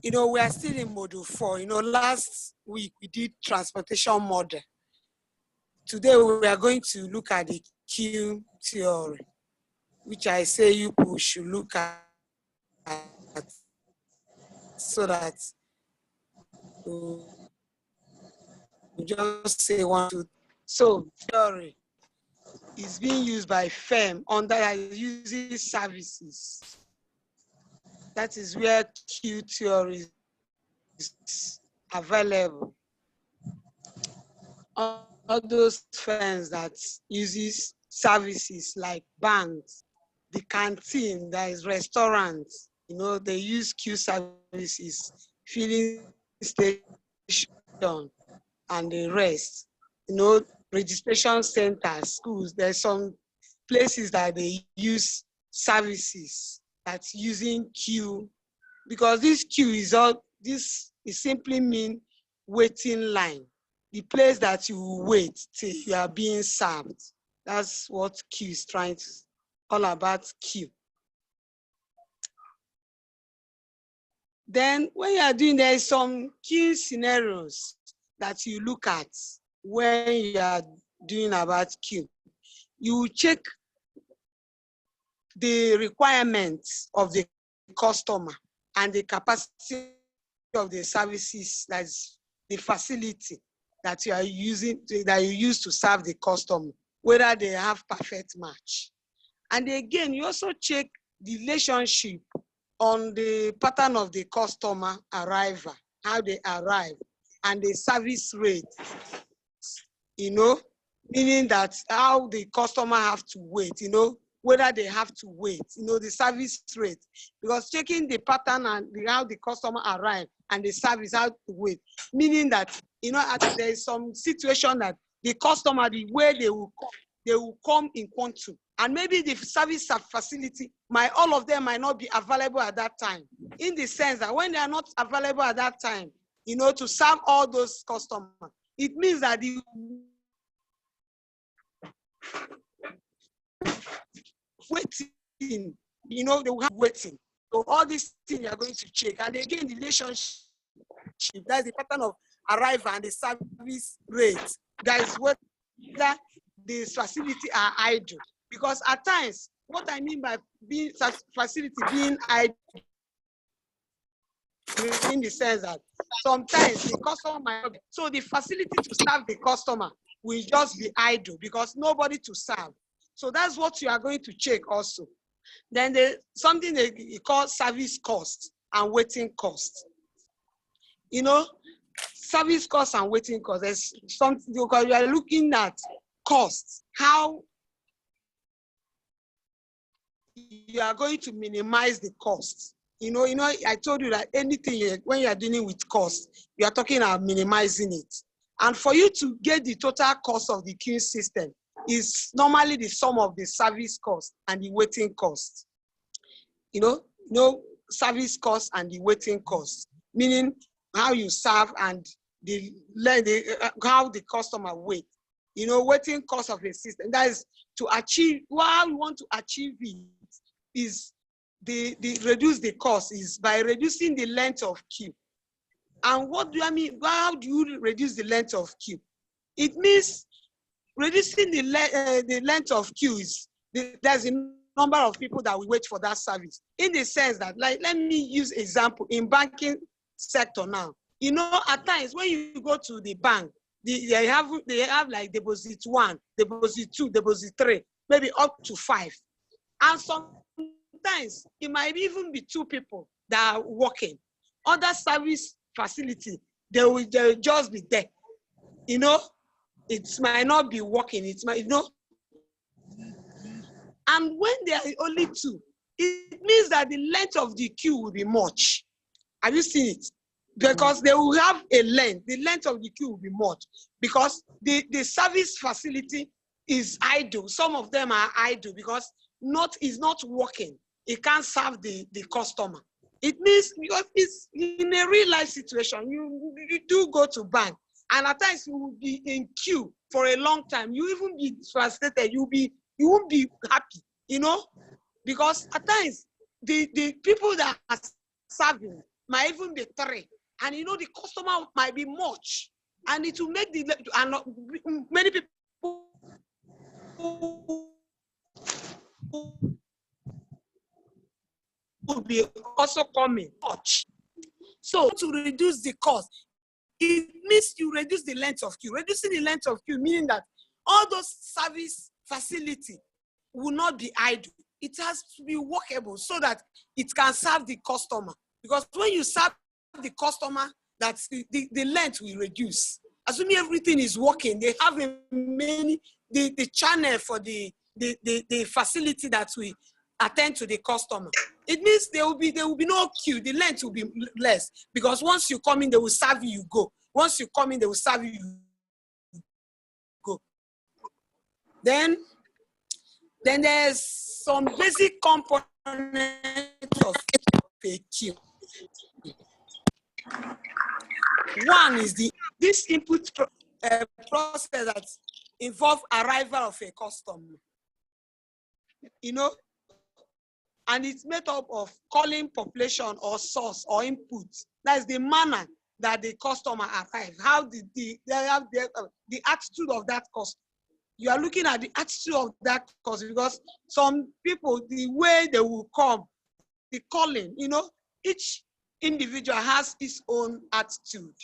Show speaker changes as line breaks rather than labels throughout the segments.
we are still in module 4. Last week we did transportation model. Today we are going to look at the queue theory, which I say you people should look at so that we just say 1, 2. So theory is being used by firm under using services. That is where queue theory is available. All those firms that uses services like banks, the canteen, there is restaurants, they use queue services, filling station, and the rest. Registration centers, schools, there's some places that they use services that's using queue, because this queue is simply mean waiting line, the place that you wait till you are being served. That's what queue is trying to, all about queue. Then when you are doing, there is some queue scenarios that you look at when you are doing about queue. You check the requirements of the customer and the capacity of the services, that's the facility that you are using, that you use to serve the customer, whether they have perfect match. And again, you also check the relationship on the pattern of the customer arrival, how they arrive, and the service rate, meaning that how the customer have to wait, whether they have to wait, the service rate. Because checking the pattern and how the customer arrive and the service, how to wait, meaning that, there is some situation that the customer, the way they will come in quantum. And maybe the service facility, all of them might not be available at that time. In the sense that when they are not available at that time, to serve all those customers, it means that the waiting, they will have waiting. So all these things you are going to check. And again, the relationship, that's the pattern of arrival and the service rate. That is whether the facility are idle. Because at times, what I mean by being facility being idle, in the sense that sometimes the customer might not be, so the facility to serve the customer will just be idle because nobody to serve. So that's what you are going to check also. Then there's something they call service cost and waiting cost. Service cost and waiting cost. There's something because you are looking at costs, how you are going to minimize the costs. I told you that anything when you are dealing with cost, you are talking about minimizing it. And for you to get the total cost of the queue system is normally the sum of the service cost and the waiting cost. Service cost and the waiting cost, meaning how you serve and how the customer wait. Waiting cost of a system. That is to achieve, how we want to achieve it is the reduce the cost is by reducing the length of queue. And what do I mean? How do you reduce the length of queue? It means reducing the length of queue is there's a number of people that will wait for that service. In the sense that, let me use example in banking sector now. At times when you go to the bank, they have like deposit 1, deposit 2, deposit 3, maybe up to 5. And sometimes it might even be 2 people that are working. Other service facility, they will just be there. It might not be working. It might, And when there are only 2, it means that the length of the queue will be much. Have you seen it? Because they will have a length. The length of the queue will be much because the service facility is idle. Some of them are idle because is not working. It can't serve the customer. It means because it's in a real life situation. You do go to bank, and at times you will be in queue for a long time. You even be frustrated. You won't be happy, because at times the people that are serving, might even be 3. And you know, the customer might be much. And it will make the, and many people will be also coming much. So to reduce the cost, it means you reduce the length of queue. Reducing the length of queue, meaning that all those service facility will not be idle. It has to be workable so that it can serve the customer. Because when you serve the customer, that's the length will reduce. Assuming everything is working, they have the channel for the facility that we attend to the customer. It means there will be no queue. The length will be less, because once you come in, they will serve you, you go. Once you come in, they will serve you, you go. Then there's some basic components of a queue. One is this input process that involves arrival of a customer. You know, and it's made up of calling population or source or input. That's the manner that the customer arrives. How did the attitude of that customer. You are looking at the attitude of that customer, because some people, the way they will come, the calling, you know, each individual has his own attitude.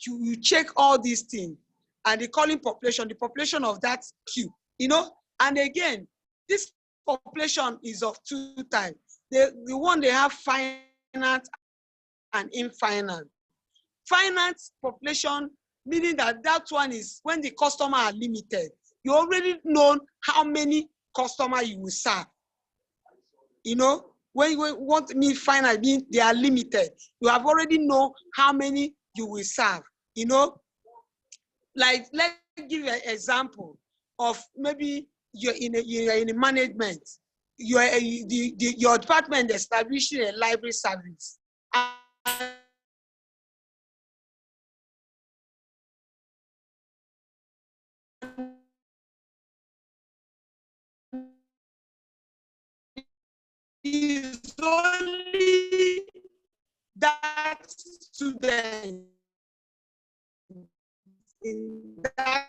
You check all these things, and the calling population, the population of that queue, you know, and again, this population is of 2 types. The one they have finite and infinite. Finite population, meaning that one is when the customer are limited. You already know how many customers you will serve. You know, when you want me finite, mean they are limited. You have already know how many you will serve. You know, like let's give you an example of maybe you're in a management. Your department establishing a library service. And is only that student in that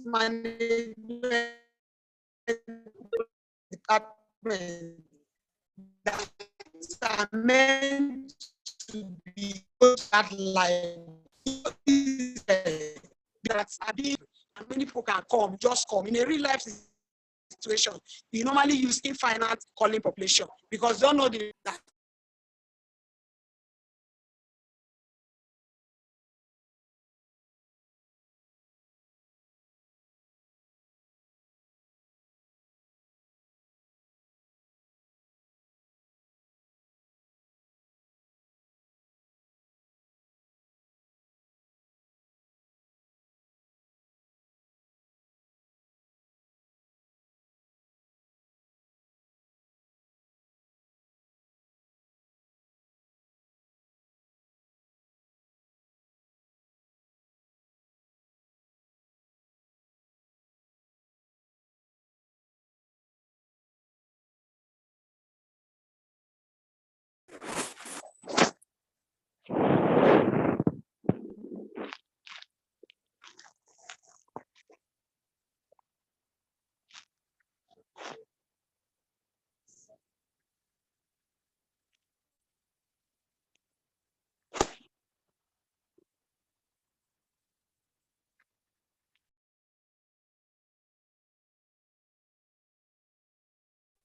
management department that are meant to be that life. That's a big, and many people can come, just come. In a real life situation, we normally use infinite calling population, because they don't know that.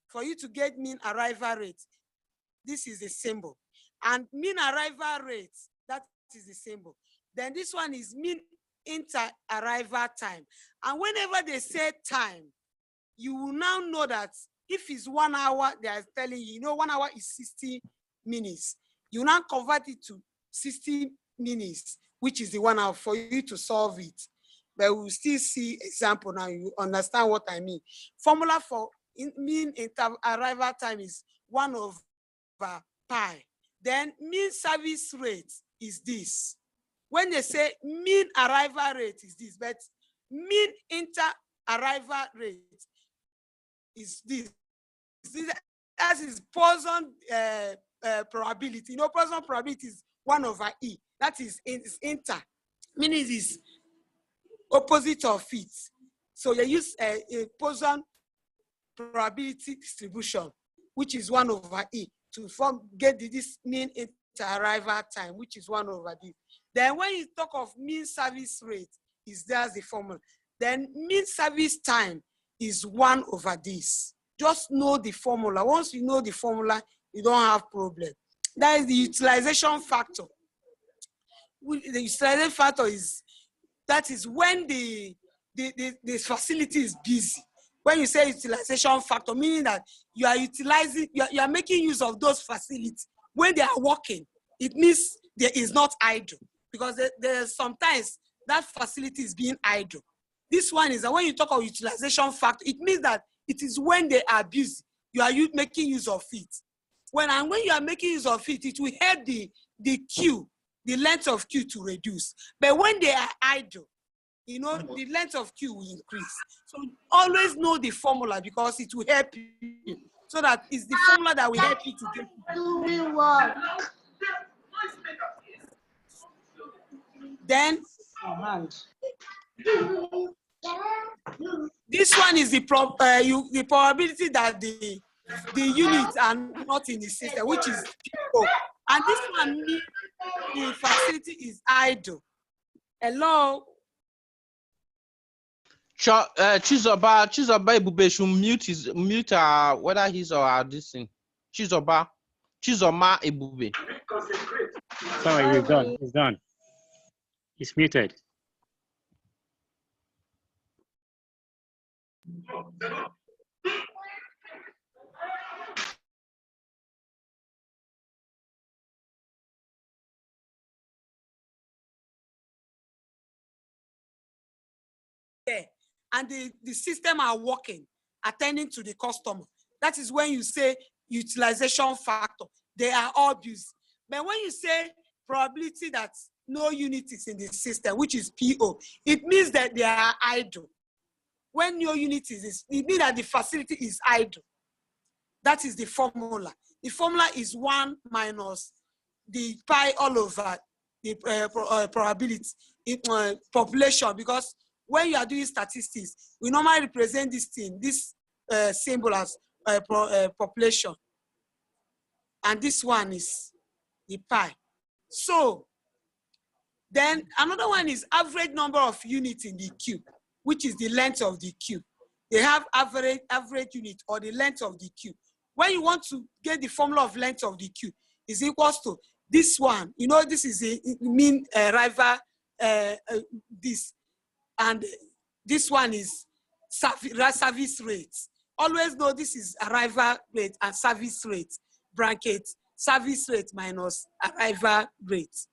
For you to get mean arrival rate, this is the symbol. And mean arrival rate, that is the symbol. Then this one is mean inter-arrival time. And whenever they say time, you will now know that if it's 1 hour, they are telling you, you know, 1 hour is 60 minutes. You now convert it to 60 minutes, which is the 1 hour for you to solve it. But we'll still see example now, you understand what I mean. Formula for mean inter-arrival time is 1/pi. Then mean service rate is this. When they say mean arrival rate is this, but mean inter-arrival rate is this. That is person probability. You know, Poisson probability is 1 over E. That is inter, meaning it is opposite of it. So you use a Poisson probability distribution, which is 1 over E, to get this mean inter-arrival time, which is 1 over D. Then when you talk of mean service rate, there's the formula. Then mean service time is 1 over this. Just know the formula. Once you know the formula, you don't have problem. That is the utilization factor. The utilization factor is, that is when the facility is busy. When you say utilization factor, meaning that you are utilizing, you are making use of those facilities. When they are working, it means there is not idle, because there's sometimes that facility is being idle. This one is that when you talk of utilization factor, it means that it is when they are busy, you are making use of it. When you are making use of it, it will help the queue, the length of queue to reduce. But when they are idle, you know, the length of queue will increase. So always know the formula, because it will help you. So that is the formula that will help you to get it. Then this one is the probability that the units are not in the system, which is PO. And this one means the facility is idle. Hello?
Chizoba Ebube should mute whether he's or her this thing. Chizoma Ebube.
Sorry, it's done. It's done. It's muted.
And the system are working, attending to the customer. That is when you say utilization factor. They are all busy. But when you say probability that no unit is in the system, which is PO, it means that they are idle. When no unit is, it means that the facility is idle. That is the formula. The formula is 1 minus the pi all over the probability, population, because when you are doing statistics, we normally represent this thing, this symbol as population. And this one is the pi. So then another one is average number of units in the queue, which is the length of the queue. They have average unit, or the length of the queue. When you want to get the formula of length of the queue, is equals to this one. You know, this is a mean arrival, this. And this one is service rate. Always know this is arrival rate and service rate, bracket, service rate minus arrival rate.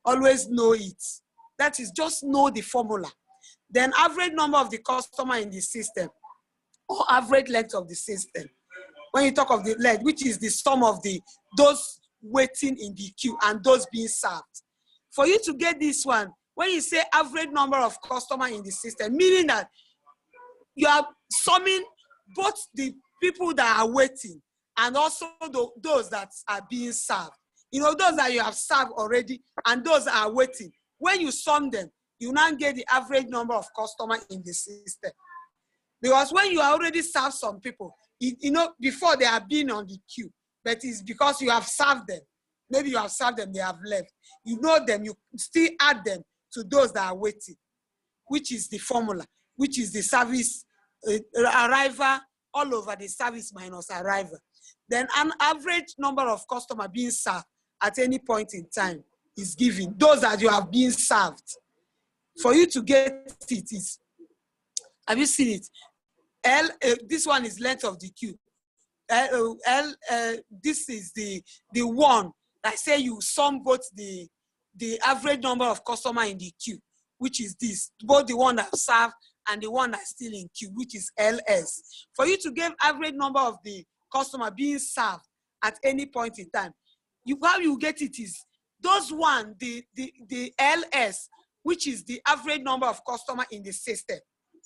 Always know it. That is, just know the formula. Then average number of the customer in the system, or average length of the system. When you talk of the length, which is the sum of those waiting in the queue and those being served. For you to get this one, when you say average number of customers in the system, meaning that you are summing both the people that are waiting and also those that are being served. You know, those that you have served already and those that are waiting. When you sum them, you now get the average number of customers in the system. Because when you already served some people, you know, before they have been on the queue, but it's because you have served them. Maybe you have served them, they have left. You know them, you still add them to those that are waiting, which is the formula, which is the service arrival all over the service minus arrival. Then an average number of customers being served at any point in time is given. Those that you have been served. For you to get it is, have you seen it? This one is length of the queue. This is the one that say you sum both the average number of customers in the queue, which is this, both the one that served and the one that's still in queue, which is LS. For you to get average number of the customer being served at any point in time, how you get it is those one, the LS, which is the average number of customer in the system,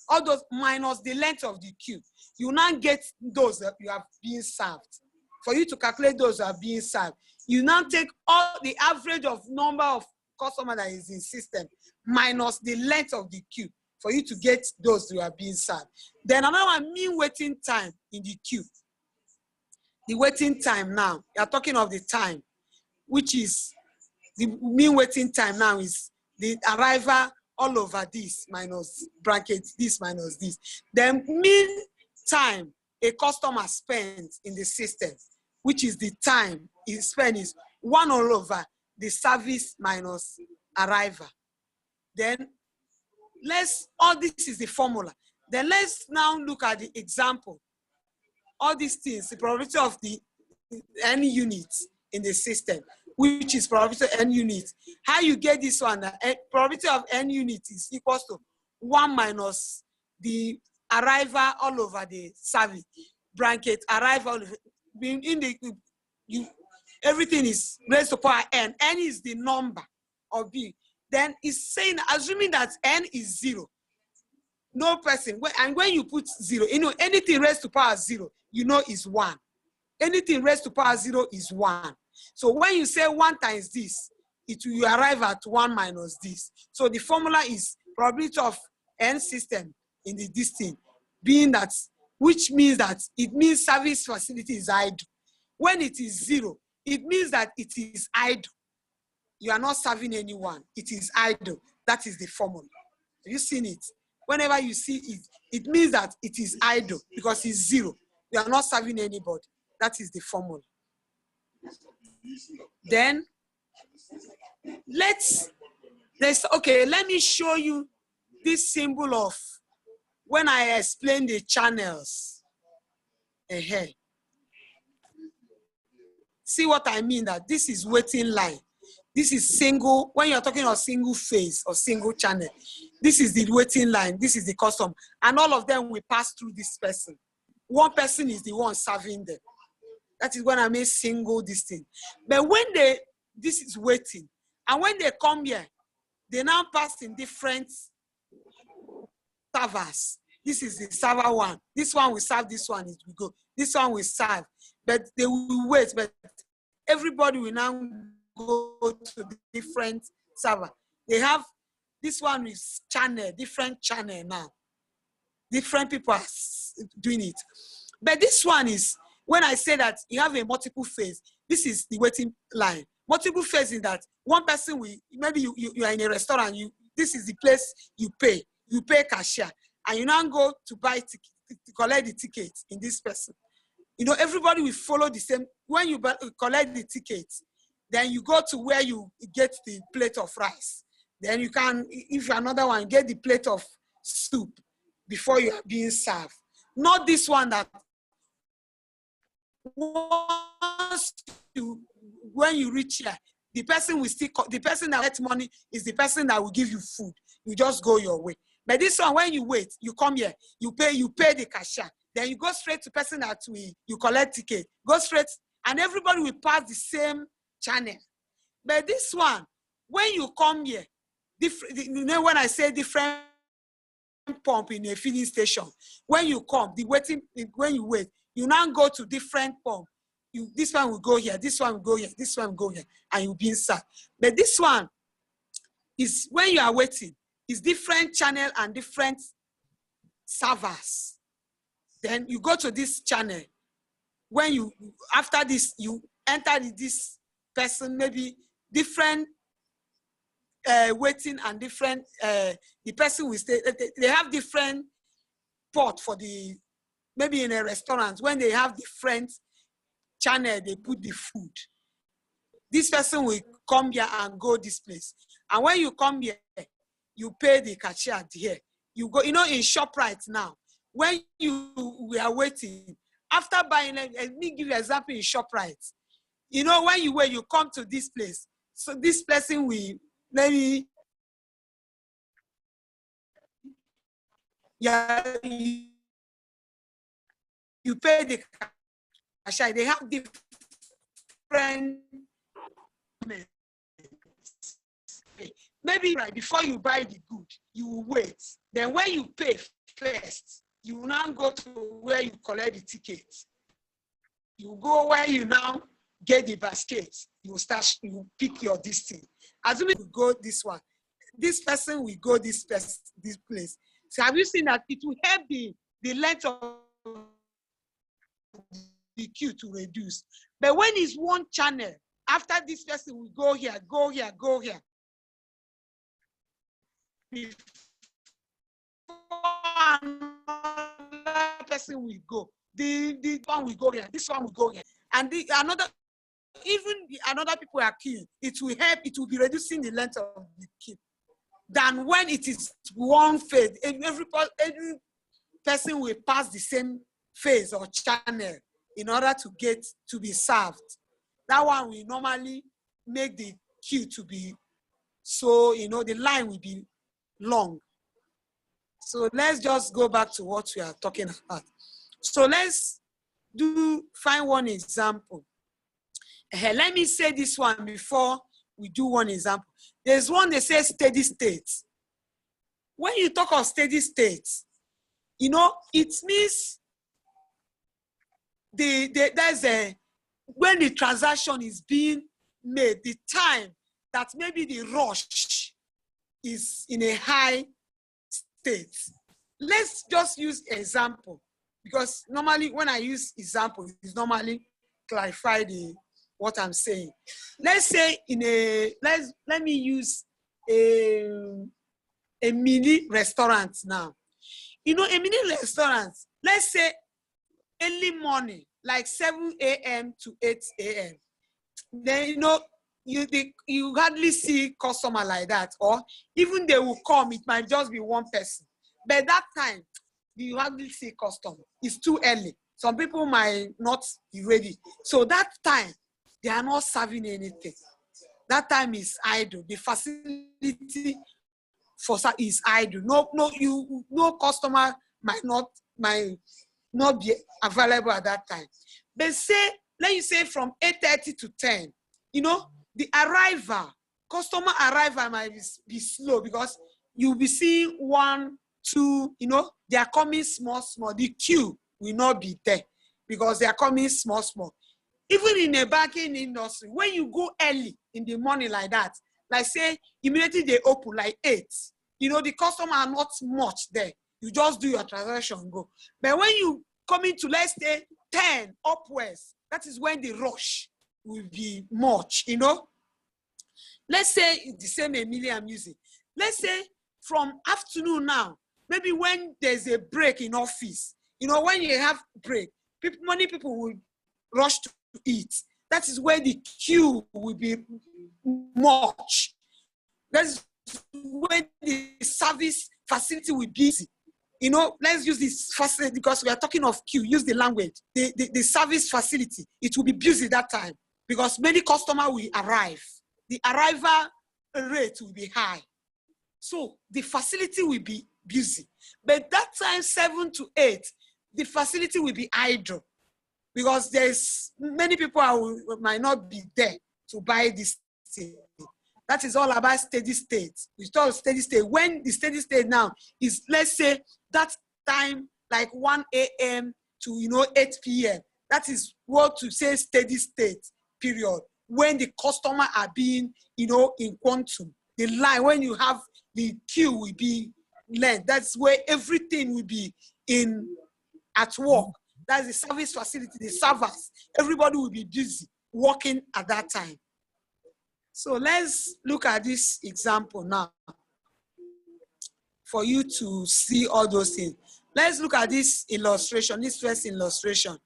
all those minus the length of the queue, you now get those that you have been served. for you to calculate those who are being served, you now take all the average of number of customers that is in system minus the length of the queue for you to get those who are being served. Then another one, mean waiting time in the queue. The waiting time now, you are talking of the time, which is the mean waiting time now is the arrival all over this minus bracket this minus this. Then mean time a customer spends in the system, which is the time he spends, is 1 all over the service minus arrival. Then all this is the formula. Then let's now look at the example. All these things, the probability of the n units in the system, which is probability of n units. How you get this one? Probability of n units is equals to 1 minus the arrival all over the service bracket arrival in the everything is raised to power n. N is the number of b. Then it's saying, assuming that n is 0, no person, and when you put 0, you know, anything raised to power 0, you know, is 1. Anything raised to power 0 is 1. So when you say 1 times this, you arrive at 1 minus this. So the formula is probability of n system in the this thing being that, which means that it means service facility is idle. When it is 0, it means that it is idle. You are not serving anyone. It is idle. That is the formula. Have you seen it? Whenever you see it, it means that it is idle because it's 0. You are not serving anybody. That is the formula. Then let me show you this symbol of when I explain the channels. See what I mean, that this is waiting line. This is single, when you're talking about single phase or single channel, this is the waiting line, this is the custom. And all of them will pass through this person. One person is the one serving them. That is when I mean single this thing. But when this is waiting, and when they come here, they now pass in different servers. This is the server 1. This one will serve this one, it will go. This one will serve. But they will wait, but everybody will now go to different server. They have, this one is channel, different channel now. Different people are doing it. But this one is, when I say that you have a multiple phase, this is the waiting line. Multiple phase is that one person will, maybe you are in a restaurant, this is the place you pay cashier, and you now go to buy ticket, to collect the ticket in this person. You know, everybody will follow the same. When you collect the ticket, then you go to where you get the plate of rice. Then you can, if you're another one, get the plate of soup before you are being served. Not this one that when you reach here, the person will still, the person that gets money is the person that will give you food. You just go your way. But this one, when you wait, you come here, you pay the cashier. Then you go straight to person that you collect ticket. Go straight, and everybody will pass the same channel. But this one, when you come here, you know, when I say different pump in a filling station, when you come, when you wait, you now go to different pump. This one will go here, this one will go here, this one will go here, and you'll be inside. But this one is when you are waiting, it's different channel and different servers. Then you go to this channel. When after this, you enter this person, maybe different waiting and different, the person will stay, they have different pot for the, maybe in a restaurant, when they have different channel, they put the food. This person will come here and go this place. And when you come here, you pay the cashier here. You go, you know, in ShopRite now, when we are waiting, after buying, let me give you an example in ShopRite. You know, when you wait, you come to this place. So this person will, maybe, yeah, you pay the cashier. They have different, maybe right before you buy the good, you wait. Then when you pay first, you now go to where you collect the ticket. You go where you now get the basket. You start, you pick your distance. Assuming you go this one, this person will go this place. So have you seen that it will help the length of the queue to reduce? But when it's one channel, after this person will go here, go here, go here. Before another person will go, the one will go here, this one will go here, and the another, even the another people are queuing. It will help. It will be reducing the length of the queue than when it is one phase. Every person will pass the same phase or channel in order to get to be served. That one will normally make the queue to be, so the line will be long. So let's just go back to what we are talking about. So let's find one example. Let me say this one before we do one example. There's one that says steady state. When you talk of steady state, it means when the transaction is being made, the time that maybe the rush is in a high state. Let's just use example, because normally when I use example, it's normally clarify what I'm saying. Let's say let me use a mini restaurant now. A mini restaurant, let's say early morning, like 7 a.m. to 8 a.m. Then, you hardly see customer like that, or even they will come, it might just be one person. But that time, you hardly see customer. It's too early. Some people might not be ready. So that time, they are not serving anything. That time is idle. The facility is idle. No customer might not be available at that time. But let you say from 8:30 to 10, the customer arrival might be slow, because you'll be seeing 1, 2, they are coming small. The queue will not be there because they are coming small. Even in a banking industry, when you go early in the morning like that, like say immediately they open like 8, the customer are not much there. You just do your transaction, go. But when you come into, let's say 10 upwards, that is when the rush will be much, Let's say it's the same Emilia I'm using. Let's say from afternoon now, maybe when there's a break in office, when you have break, many people will rush to eat. That is where the queue will be much. That's when the service facility will be busy. Let's use this facility because we are talking of queue. Use the language. The service facility, it will be busy that time because many customers will arrive. The arrival rate will be high. So the facility will be busy. But that time, 7 to 8, the facility will be idle because there's many people who might not be there to buy this thing. That is all about steady state. We talk steady state. When the steady state now is, let's say, that time like 1 a.m. to 8 p.m. That is what to say steady state period. When the customer are being, in quantum, the line, when you have the queue will be length. That's where everything will be at work. That's the service facility, the servers. Everybody will be busy working at that time. So let's look at this example now for you to see all those things. Let's look at this illustration, this first illustration.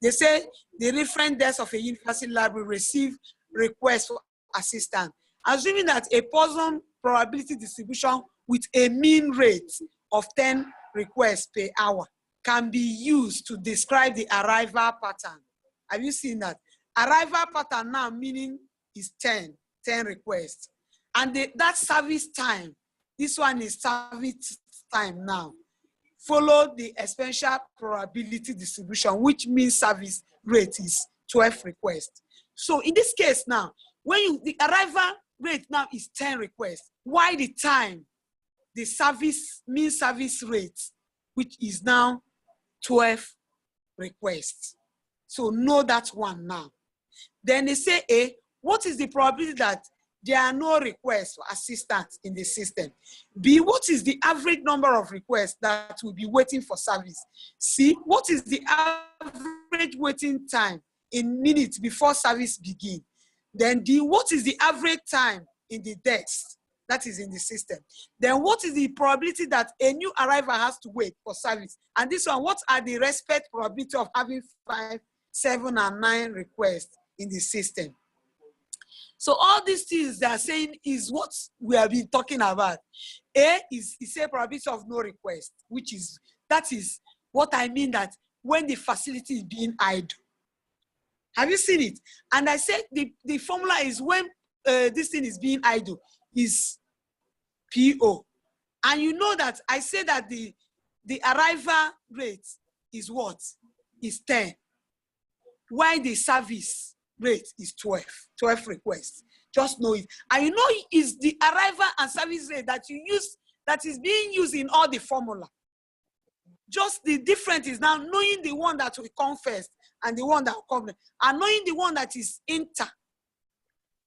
They say the reference desk of a university library receive requests for assistance. Assuming that a Poisson probability distribution with a mean rate of 10 requests per hour can be used to describe the arrival pattern. Have you seen that? Arrival pattern now meaning is 10 requests. And that service time, this one is service time now, follow the exponential probability distribution, which means service rate is 12 requests. So in this case now, when the arrival rate now is 10 requests, why the time, the mean service rate, which is now 12 requests. So know that one now. Then they say, A, what is the probability that there are no requests for assistance in the system? B, what is the average number of requests that will be waiting for service? C, what is the average waiting time in minutes before service begins? Then D, what is the average time in the desk that is in the system? Then what is the probability that a new arrival has to wait for service? And this one, what are the respect probability of having 5, 7, and 9 requests in the system? So all these things they are saying is what we have been talking about. A is a probability of no request, that is what I mean, that when the facility is being idle. Have you seen it? And I said the formula is when this thing is being idle is PO. And you know that I said that the arrival rate is what? Is 10. While the service rate is 12 requests. Just know it. And you know it is the arrival and service rate that you use, that is being used in all the formula. Just the difference is now knowing the one that will come first and the one that will come, and knowing the one that is inter.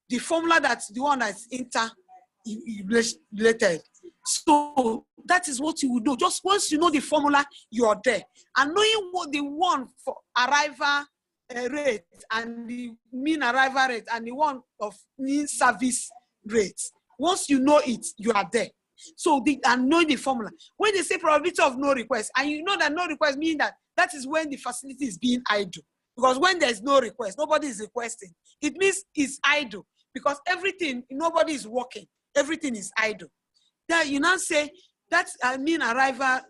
The formula that's the one that's inter related. So that is what you will do. Just once you know the formula, you are there. And knowing what the one for arrival rate and the mean arrival rate and the one of mean service rate. Once you know it, you are there. So and knowing the formula. When they say probability of no request, and you know that no request means that is when the facility is being idle. Because when there's no request, nobody is requesting. It means it's idle. Because everything, nobody is working. Everything is idle. Then you now say that's mean arrival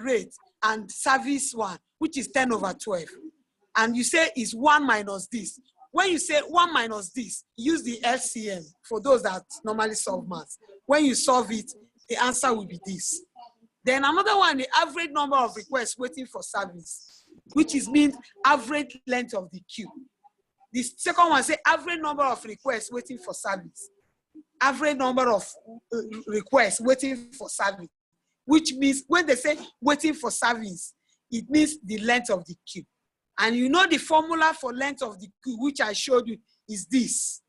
rate and service one, which is 10 over 12. And you say is 1 minus this. When you say 1 minus this, use the LCM for those that normally solve maths. When you solve it, the answer will be this. Then another one, the average number of requests waiting for service, which is means average length of the queue. The second one say average number of requests waiting for service. Average number of requests waiting for service, which means when they say waiting for service, it means the length of the queue. And you know the formula for length of the queue, which I showed you, is this.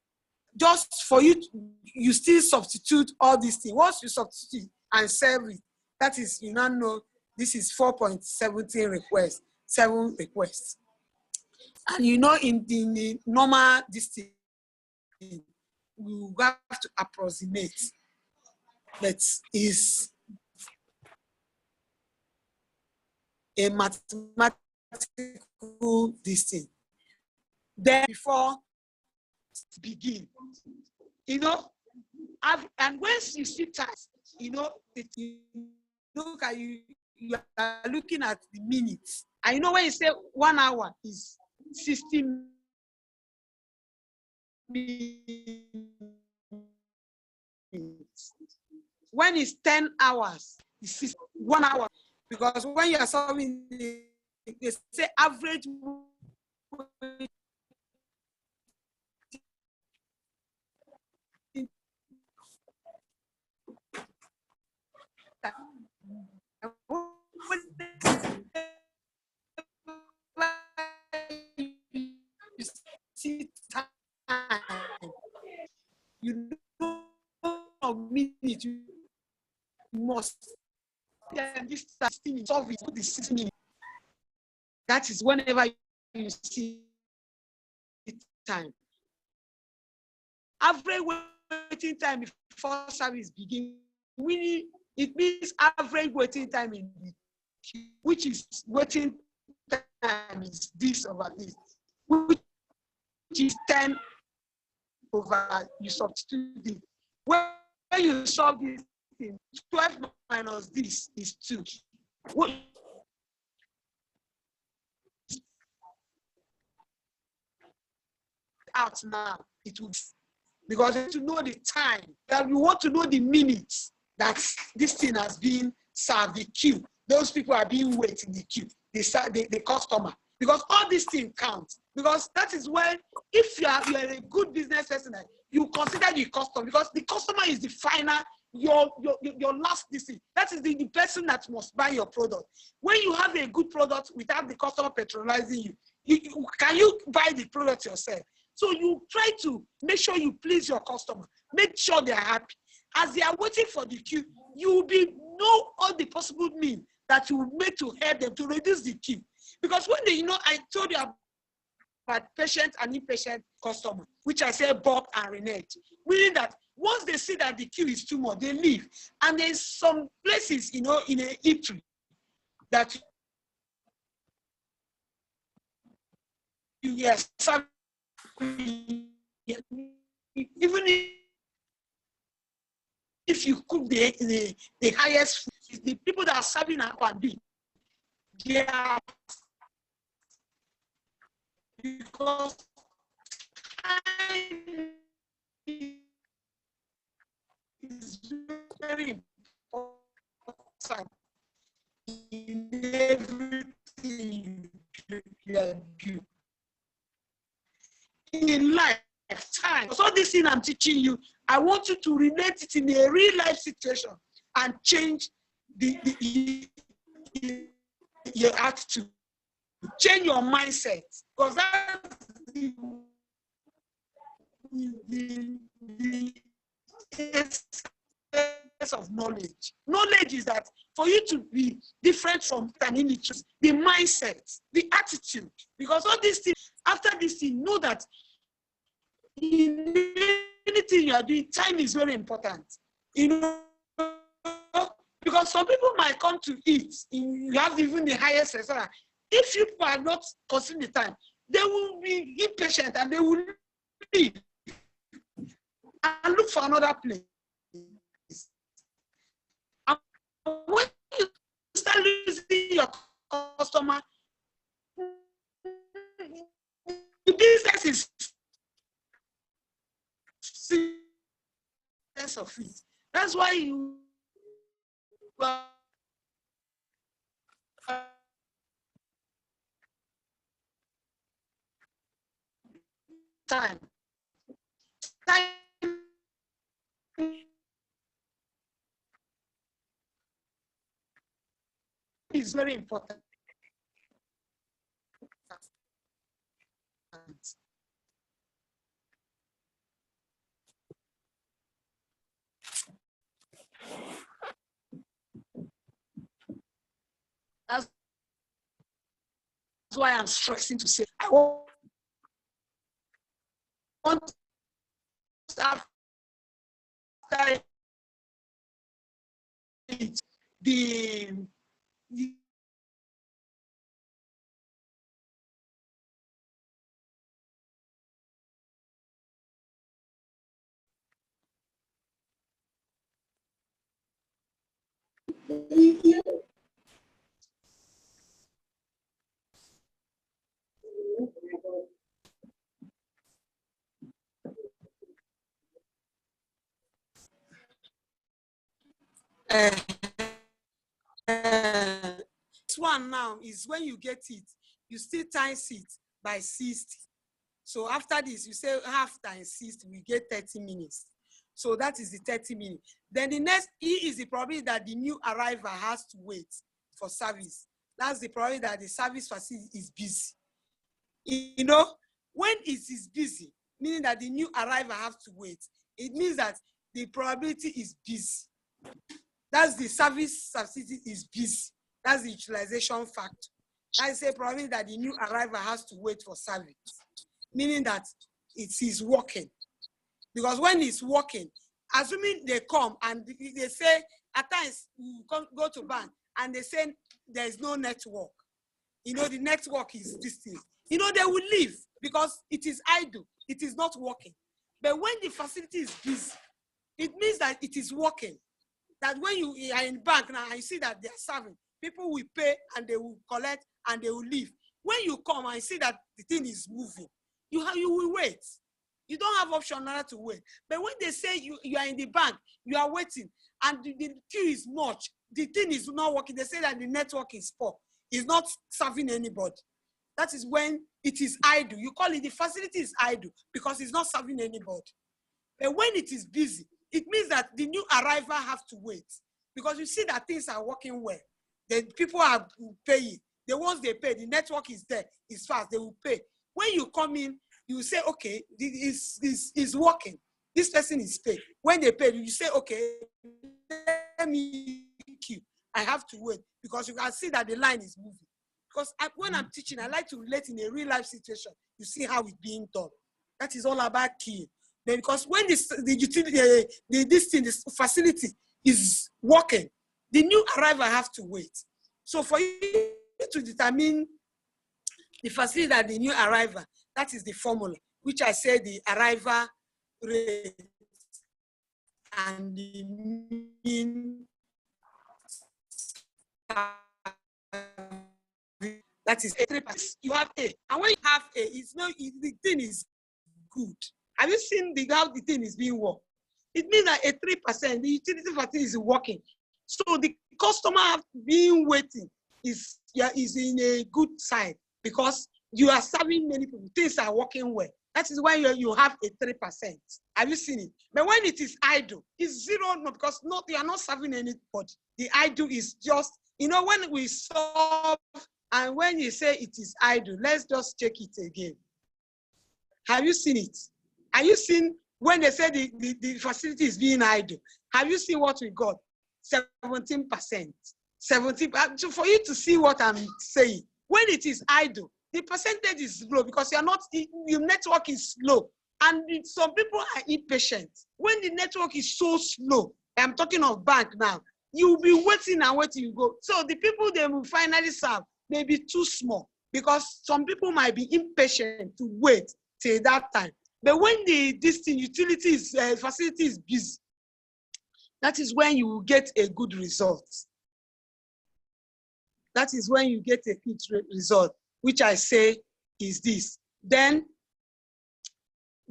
Just for you, you still substitute all these things. Once you substitute and serve it, that is, you now know this is 4.17 requests, 7 requests. And you know in the normal distance, we have to approximate. That is a mathematical distance. Then before begin, you know, and once you see time, you know, look at you are looking at the minutes. And you know when you say 1 hour is 60 minutes. When it's 10 hours, it's 1 hour. Because when you are solving, they say average you know minute you must this thing solve it with the 6 minutes. That is whenever you see time. Average waiting time before service begins. It means average waiting time in the queue, which is waiting time is this over this, which is 10 over, you substitute it. When you solve this thing, 12 minus this is 2. Out now, it would, because you want to know the time, that you want to know the minutes that this thing has been served, the queue. Those people are being waiting in the queue, the customer. Because all these things count. Because that is when, if you are a good business person, you consider the customer, because the customer is the final, your last decision. That is the person that must buy your product. When you have a good product without the customer patronizing you, Can you buy the product yourself? So you try to make sure you please your customer, make sure they are happy. As they are waiting for the queue, you will know all the possible means that you will make to help them to reduce the queue. Because when they, I told you about patient and impatient customer, which I say Bob and Renee, meaning that once they see that the queue is too much, they leave. And there's some places, in a eatery that yes, even if you cook the highest food, the people that are serving Aquabi, they are, because time is very important in everything you do. In lifetime. So this thing I'm teaching you, I want you to relate it in a real life situation and change your attitude, change your mindset, because that's the essence of knowledge. Knowledge is that for you to be different from an illiterate, the mindset, the attitude, because all these things, after this thing, know that in anything you are doing, time is very important. Because some people might come to eat, you have even the highest restaurant. If you are not consuming the time, they will be impatient and they will leave and look for another place. And when you start losing your customer, the business is sense of it. That's why you time is very important. That's why I'm stressing to say I want to the this one now is when you get it, you still times it by 60. So after this, you say half times 60, we get 30 minutes. So that is the 30 minutes. Then the next E is the probability that the new arrival has to wait for service. That's the probability that the service facility is busy. When it is busy, meaning that the new arrival has to wait, it means that the probability is busy. That's the service facility is busy. That's the utilization factor. That is a probability that the new arrival has to wait for service, meaning that it is working. Because when it's working, assuming they come and they say, at times you go to bank and they say there is no network. The network is this thing. They will leave because it is idle. It is not working. But when the facility is busy, it means that it is working. That when you are in bank now and you see that they are serving, people will pay and they will collect and they will leave. When you come and see that the thing is moving, you will wait. You don't have option not to wait. But when they say you are in the bank, you are waiting, and the queue is much, the thing is not working. They say that the network is poor. It's not serving anybody. That is when it is idle. You call it the facility is idle because it's not serving anybody. But when it is busy, it means that the new arrival have to wait because you see that things are working well. The people are paying. The ones they pay, the network is there, it's fast, they will pay. When you come in, you say, okay, this is working. This person is paid. When they pay, you say, okay, let me queue. I have to wait because you can see that the line is moving. Because when I'm teaching, I like to relate in a real life situation. You see how it's being done. That is all about queuing. Then because when this facility is working, the new arrival have to wait. So for you to determine the facility that the new arrival, that is the formula, which I say the arrival rate and the mean. That is 3%. You have A, and when you have A, it's not the thing is good. Have you seen how the thing is being worked? It means that a 3%, the utility facility is working. So the customer being waiting is in a good side because you are serving many people. Things are working well. That is why you have a 3%. Have you seen it? But when it is idle, it's zero, no, because you are not serving anybody. The idle is just, when we solve and when you say it is idle, let's just check it again. Have you seen it? Have you seen when they say the facility is being idle? Have you seen what we got? 17%. 17%. So for you to see what I'm saying, when it is idle, the percentage is low because your network is slow. And some people are impatient. When the network is so slow, I'm talking of bank now, you'll be waiting and waiting you go. So the people they will finally serve may be too small because some people might be impatient to wait till that time. But when this utilities facility is busy, that is when you will get a good result. That is when you get a good result, which I say is this. Then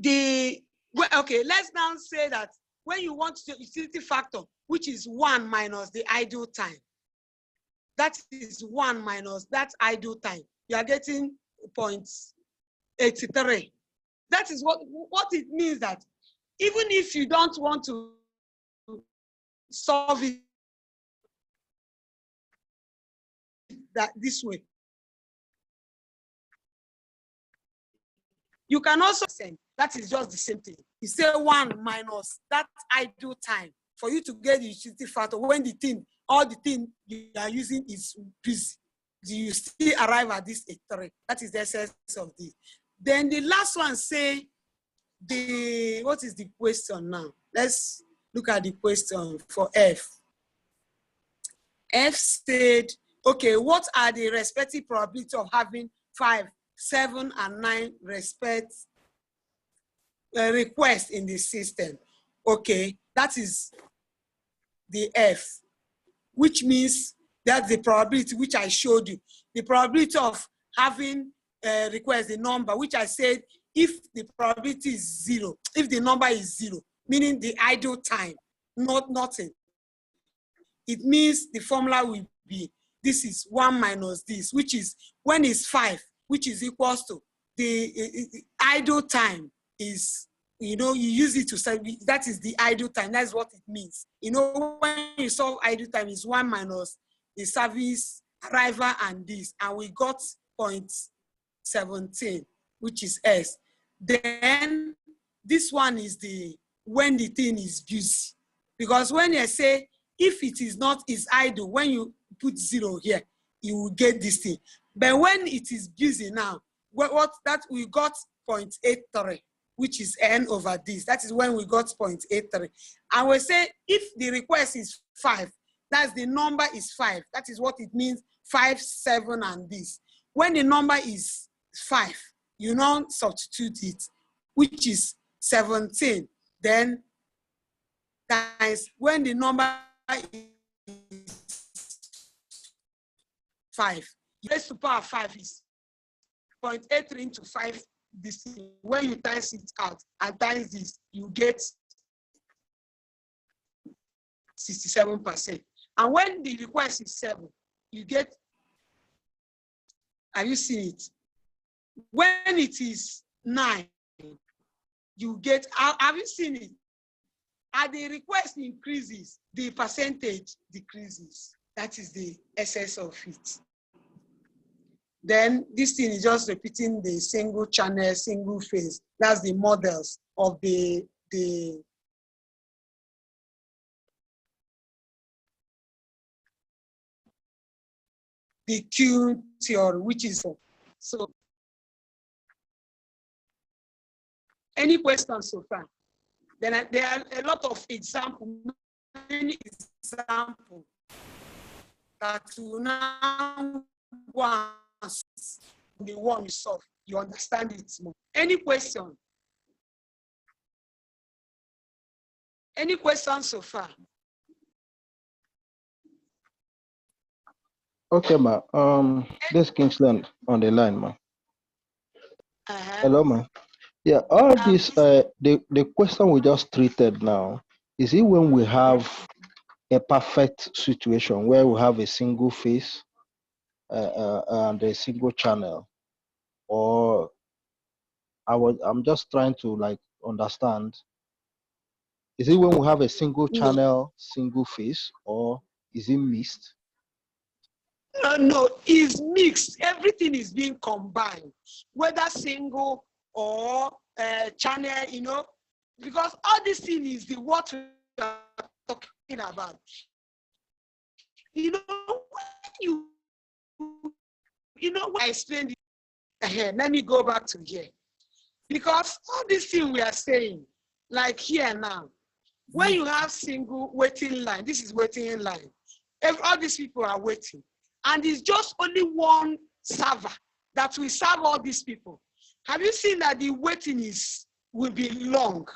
okay, let's now say that when you want the utility factor, which is 1 minus the idle time, that is 1 minus that idle time, you are getting 0.83. That is what it means, that even if you don't want to solve it this way, you can also say that is just the same thing. You say 1 minus that idle time for you to get the utility factor when all the thing you are using is busy. You still arrive at this 3. That is the essence of this. Then the last one say what is the question now? Let's look at the question for F. F said, okay, what are the respective probability of having 5, 7, and 9 requests in the system? Okay, that is the F, which means that's the probability which I showed you. The probability of having request, the number, which I said, if the probability is 0, if the number is 0, meaning the idle time, nothing, it means the formula will be, this is 1 minus this, which is when it's 5, which is equals to the idle time is, you use it to say, that is the idle time. That's what it means. When you solve idle time, is 1 minus the service arrival and this, and we got 0.17, which is S. Then this one is when the thing is busy. Because when I say, if it is not, is idle, when you put 0 here, you will get this thing. But when it is busy now, we got 0.83, which is N over this. That is when we got 0.83. And we say, if the request is 5, that's the number is 5. That is what it means, 5, 7, and this. When the number is 5, you now substitute it, which is 17. Then times when the number is 5. Raised to power 5 is 0.83 into 5. This, when you times it out and times this, you get 67%. And when the request is 7, you get, have you seen it? When it is 9, you get, have you seen it? As the request increases, the percentage decreases. That is the essence of it. Then this thing is just repeating the single channel, single phase. That's the models of the queue theory, which is so. Any questions so far? Then there are a lot of examples, many examples that you now once the one you solve, you understand it more. Any question? Any questions so far?
Okay, ma. This Kingsland on the line, ma. Hello, ma. Yeah, all this, the question we just treated now, is it when we have a perfect situation where we have a single phase and a single channel, or I'm just trying to like understand, is it when we have a single channel, single phase, or is it mixed?
No, it's mixed. Everything is being combined, whether single or channel, you know, because all this thing is the what we are talking about. You know, when I explained it here, let me go back to here. Because all this thing we are saying, like here now, when you have single waiting line, this is waiting line. All these people are waiting. And it's just only one server that will serve all these people. Have you seen that the waiting will be long?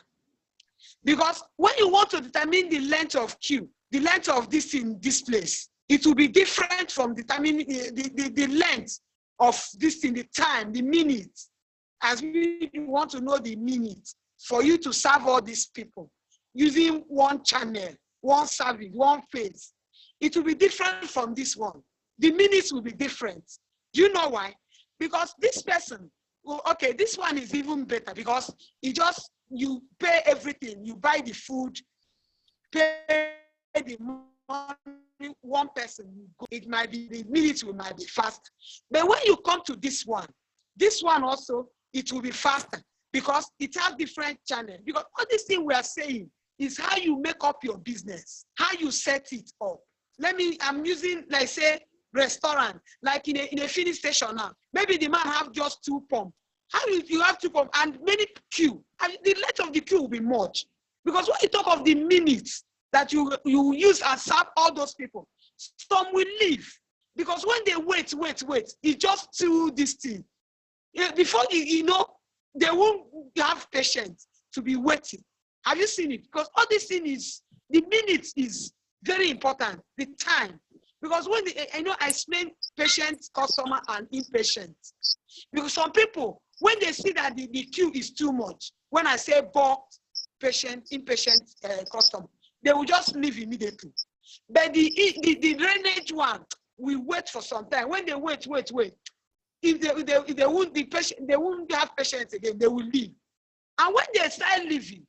Because when you want to determine the length of queue, the length of this in this place, it will be different from determining the length of this in the time, the minutes. As we want to know the minutes for you to serve all these people using one channel, one service, one phase, it will be different from this one. The minutes will be different. Do you know why? Because this person, well, okay, this one is even better because you pay everything. You buy the food, pay the money, one person, it might be, the minutes might be fast. But when you come to this one also, it will be faster because it has different channels. Because all this thing we are saying is how you make up your business, how you set it up. I'm using, like say, restaurant, like in a filling station now. Maybe the man have just 2 pumps. How if you have 2 pumps and many queue, and the length of the queue will be much. Because when you talk of the minutes that you use and serve all those people, some will leave. Because when they wait, it's just too distant. Before you know, they won't have patience to be waiting. Have you seen it? Because all this thing is, the minutes is very important, the time. Because when I explain patient, customer, and impatient. Because some people, when they see that the queue is too much, when I say bulk, patient, impatient, customer, they will just leave immediately. But the drainage one, we wait for some time. When they wait, if they won't be patient, they won't have patience again, they will leave. And when they start leaving,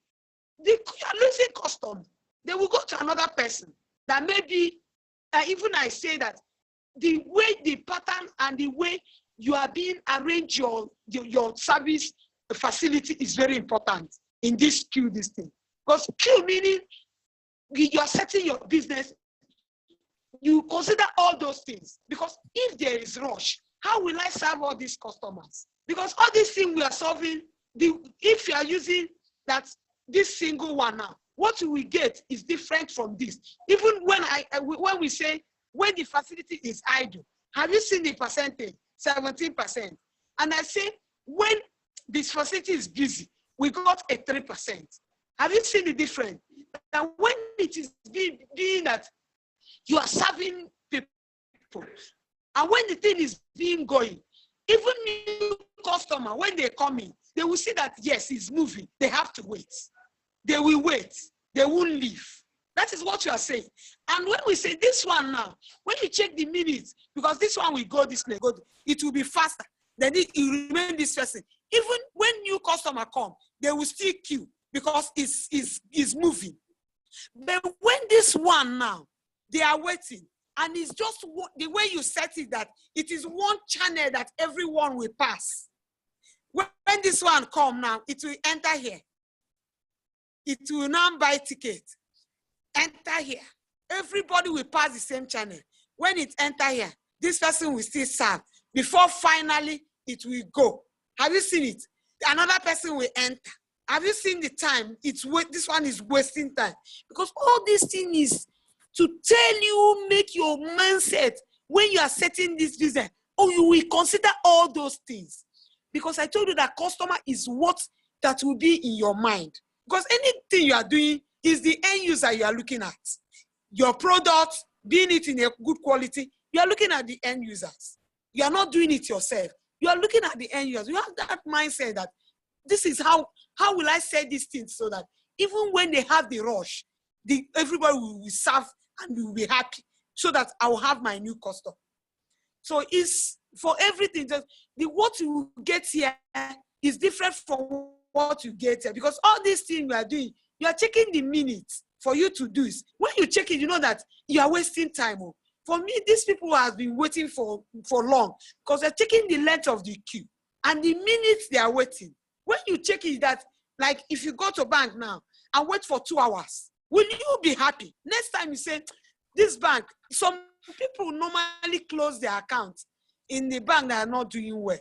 you are losing custom. They will go to another person that maybe, even I say that the way, the pattern and the way you are being arranged your service facility is very important in this queue, this thing. Because queue meaning you are setting your business, you consider all those things. Because if there is rush, how will I serve all these customers? Because all these things we are solving, if you are using this single one now, what we get is different from this. Even when we say, when the facility is idle, have you seen the percentage? 17%. And I say, when this facility is busy, we got a 3%. Have you seen the difference? And when it is being that you are serving people, and when the thing is being going, even new customer, when they come in, they will see that, yes, it's moving. They have to wait. They will wait. They won't leave. That is what you are saying. And when we say this one now, when you check the minutes, because this one will go this way, it will be faster. Then it remain this person. Even when new customer come, they will still queue because it's moving. But when this one now, they are waiting, And it's just the way you set it, that it is one channel that everyone will pass. When this one come now, it will enter here. It will now buy ticket. Enter here. Everybody will pass the same channel. When it enter here, this person will still serve before finally it will go. Have you seen it? Another person will enter. Have you seen the time? This one is wasting time. Because all this thing is to tell you, make your mindset when you are setting this business. Oh, you will consider all those things. Because I told you that customer is what that will be in your mind. Because anything you are doing is the end user you are looking at. Your product, being it in a good quality, you are looking at the end users. You are not doing it yourself. You are looking at the end users. You have that mindset that this is how will I say these things so that even when they have the rush, everybody will serve and will be happy so that I will have my new customer. So it's for everything. Just what you get here is different from what you get here, because all these things you are doing, you are checking the minutes for you to do it. When you check it, you know that you are wasting time. For me, these people have been waiting for long because they're checking the length of the queue and the minutes they are waiting. When you check it, that like if you go to bank now and wait for 2 hours, will you be happy? Next time you say, this bank, some people normally close their account in the bank that are not doing well.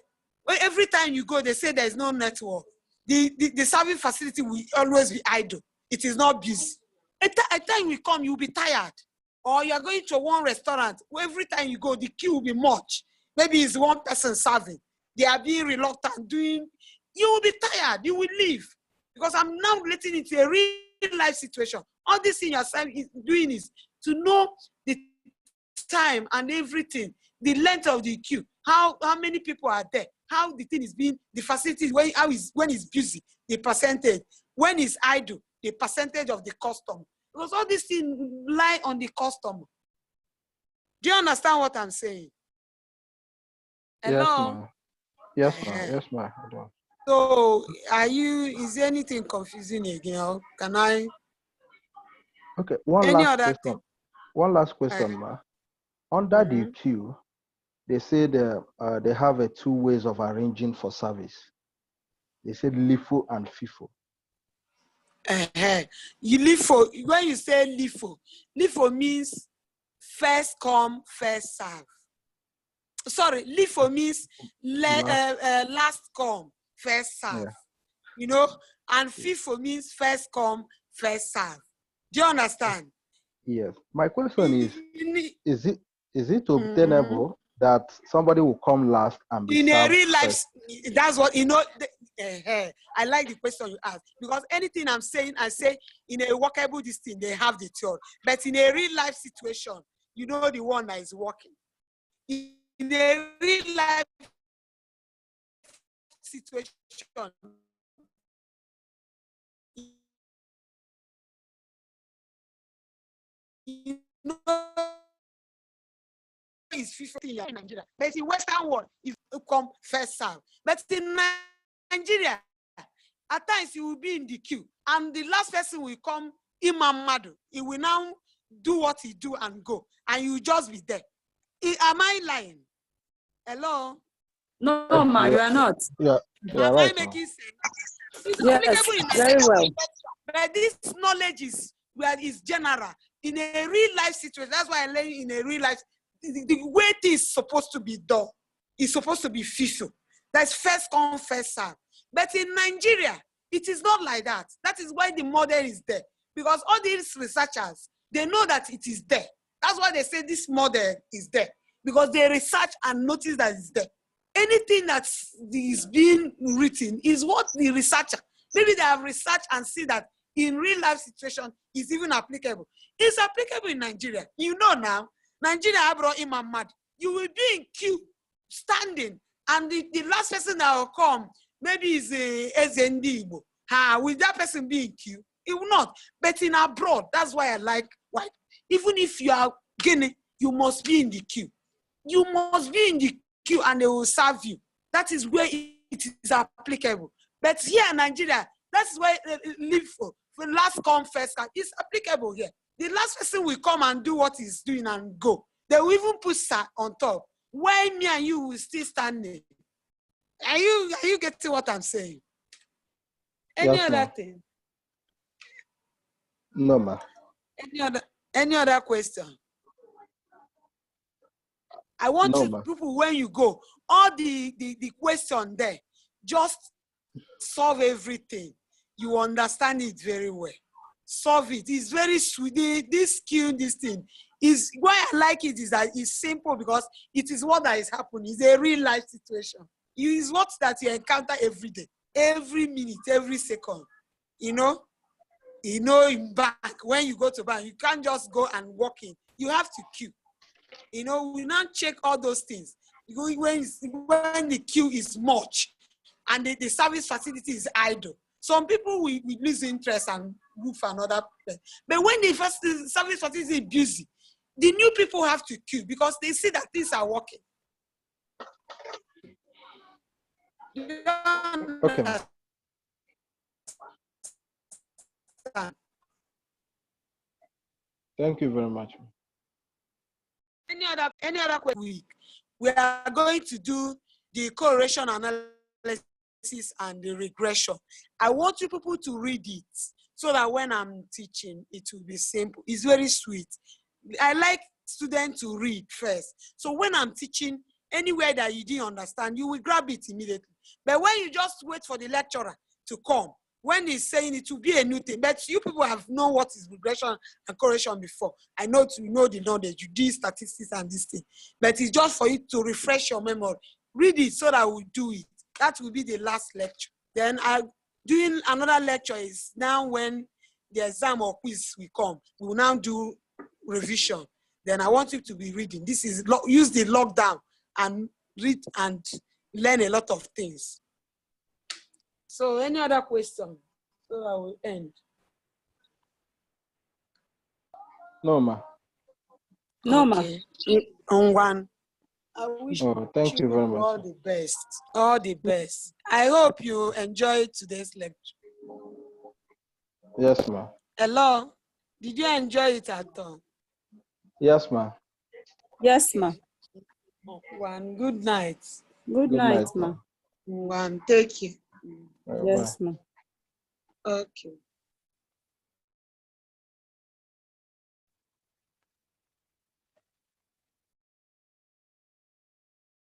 Every time you go, they say there is no network. The service facility will always be idle. It is not busy. A time will come, you'll be tired. Or you're going to one restaurant, where every time you go, the queue will be much. Maybe it's one person serving. They are being reluctant, you will be tired, you will leave. Because I'm now relating it to a real life situation. All this thing you're doing is to know the time and everything, the length of the queue, how many people are there, how the thing is being, the facilities, when it's busy, the percentage, when it's idle, the percentage of the customer. Because all these things lie on the customer. Do you understand what I'm saying? Hello?
Yes, ma'am. Yes, ma'am.
So, is there anything confusing again? Can I?
Okay, one last question, ma'am. Under the queue, they say they have 2 ways of arranging for service. They said LIFO and FIFO.
LIFO, when you say LIFO means first come, first serve. Sorry, LIFO means last come, first serve. Yeah. You know, and FIFO means first come, first serve. Do you understand?
Yes. My question is it obtainable that somebody will come last and be
in
served
a real life
first?
That's what you know. I like the question you asked, because anything I'm saying, I say in a workable distance, they have the theory. But in a real life situation, you know the one that is working. In a real life situation, you know, is 50 years in Nigeria. But in Western world, it will come first serve. But in Nigeria, at times you will be in the queue, and the last person will come, Imam Madu. He will now do what he do and go, and you will just be there. Am I lying? Hello?
No, ma, you are not.
Yeah.
Am
Right,
I making sense? It's
yes,
applicable in
very well.
But this knowledge is general. In a real life situation, that's why I learn in a real life, the way it is supposed to be done is supposed to be FIFO. That's first come, first serve. But in Nigeria, it is not like that. That is why the model is there. Because all these researchers, they know that it is there. That's why they say this model is there. Because they research and notice that it's there. Anything that is being written is what the researcher, maybe they have researched and see that in real life situation is even applicable. It's applicable in Nigeria. You know now, Nigeria brought Imam Mad. You will be in queue, standing, and the last person that will come, maybe is a SND. Will that person be in queue? It will not. But in abroad, that's why I like white. Even if you are Guinea, you must be in the queue. You must be in the queue and they will serve you. That is where it is applicable. But here in Nigeria, that's where live for last come, first come. It's applicable here. The last person will come and do what he's doing and go. They will even put sir on top. Why me and you will still standing? Are you getting what I'm saying? Any
Yes,
other
ma'am.
thing?
No, ma.
Any other question? I want
No,
you
ma.
people, when you go, all the question there, just solve everything. You understand it very well. Solve it. It's very sweet. This skill, this thing is why I like it, is that it's simple because it is what that is happening. It's a real life situation. It is what that you encounter every day, every minute, every second. In bank, when you go to bank, you can't just go and walk in. You have to queue. We now check all those things. When the queue is much and the service facility is idle, some people will lose interest and move for another place. But when the service facility is busy, the new people have to queue because they see that things are working.
Okay, ma'am. Thank you very much.
Any other question? We are going to do the correlation analysis and the regression. I want you people to read it so that when I'm teaching, it will be simple. It's very sweet. I like students to read first. So when I'm teaching, anywhere that you didn't understand, you will grab it immediately. But when you just wait for the lecturer to come, when he's saying it will be a new thing, but you people have known what is regression and correlation before. I know you know the knowledge, you do statistics and this thing, but it's just for you to refresh your memory. Read it so that we'll do it. That will be the last lecture. Then I'm doing another lecture is now when the exam or quiz will come. We will now do revision. Then I want you to be reading. This is use the lockdown and read and learn a lot of things. So any other question? So I will end.
No, ma.
No, ma.
Okay. On one. I wish
thank you very much.
all the best. All the best. I hope you enjoyed today's lecture.
Yes, ma.
Hello. Did you enjoy it at all?
Yes, ma.
Yes, ma.
One. Good night.
Good night, ma.
One. Take care.
Yes, ma.
Okay.